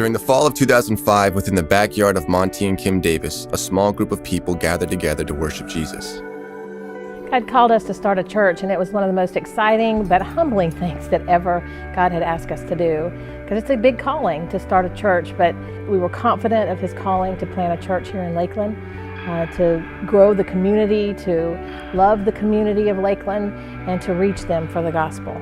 During the fall of 2005, within the backyard of Monty and Kim Davis, a small group of people gathered together to worship Jesus. God called us to start a church, and it was one of the most exciting but humbling things that ever God had asked us to do. Because it's a big calling to start a church, but we were confident of His calling to plant a church here in Lakeland, to grow the community, to love the community of Lakeland, and to reach them for the gospel.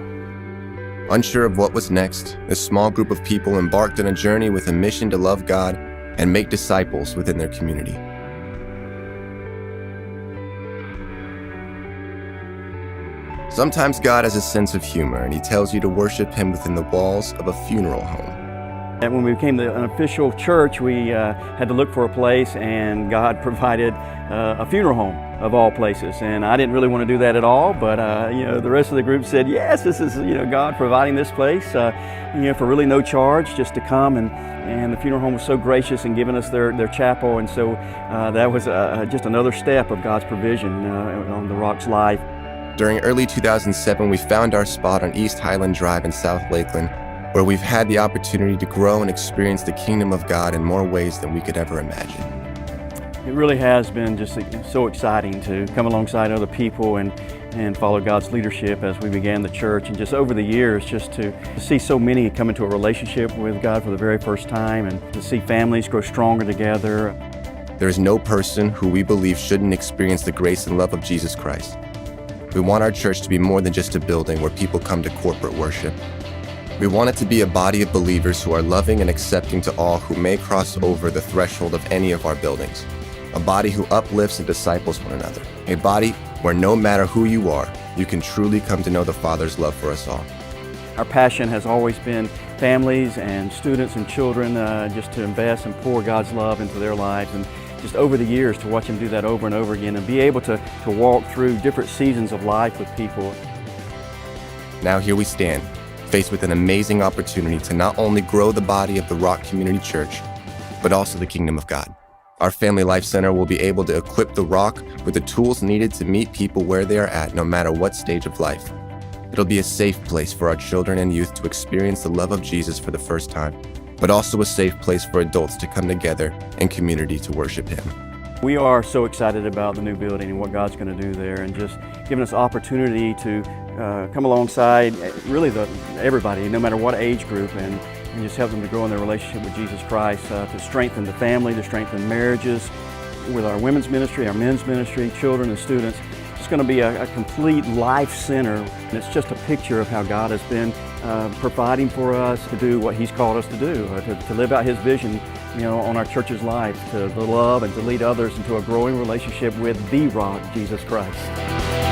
Unsure of what was next, this small group of people embarked on a journey with a mission to love God and make disciples within their community. Sometimes God has a sense of humor, and He tells you to worship Him within the walls of a funeral home. And when we became an official church, we had to look for a place, and God provided a funeral home of all places. And I didn't really want to do that at all, but the rest of the group said, yes, this is God providing this place for really no charge, just to come. And the funeral home was so gracious in giving us their chapel, and so that was just another step of God's provision on the Rock's life. During early 2007, we found our spot on East Highland Drive in South Lakeland, where we've had the opportunity to grow and experience the kingdom of God in more ways than we could ever imagine. It really has been just so exciting to come alongside other people and follow God's leadership as we began the church, and just over the years just to see so many come into a relationship with God for the very first time, and to see families grow stronger together. There is no person who we believe shouldn't experience the grace and love of Jesus Christ. We want our church to be more than just a building where people come to corporate worship. We want it to be a body of believers who are loving and accepting to all who may cross over the threshold of any of our buildings. A body who uplifts and disciples one another. A body where no matter who you are, you can truly come to know the Father's love for us all. Our passion has always been families and students and children, just to invest and pour God's love into their lives. And just over the years to watch Him do that over and over again, and be able to walk through different seasons of life with people. Now here we stand, faced with an amazing opportunity to not only grow the body of the Rock Community Church, but also the kingdom of God. Our Family Life Center will be able to equip the Rock with the tools needed to meet people where they are at, no matter what stage of life. It'll be a safe place for our children and youth to experience the love of Jesus for the first time, but also a safe place for adults to come together in community to worship Him. We are so excited about the new building and what God's going to do there, and just giving us opportunity to come alongside really everybody, no matter what age group, and just help them to grow in their relationship with Jesus Christ, to strengthen the family, to strengthen marriages, with our women's ministry, our men's ministry, children and students. It's going to be a complete life center, and it's just a picture of how God has been providing for us to do what He's called us to do, to live out His vision, on our church's life, to love and to lead others into a growing relationship with the Rock, Jesus Christ.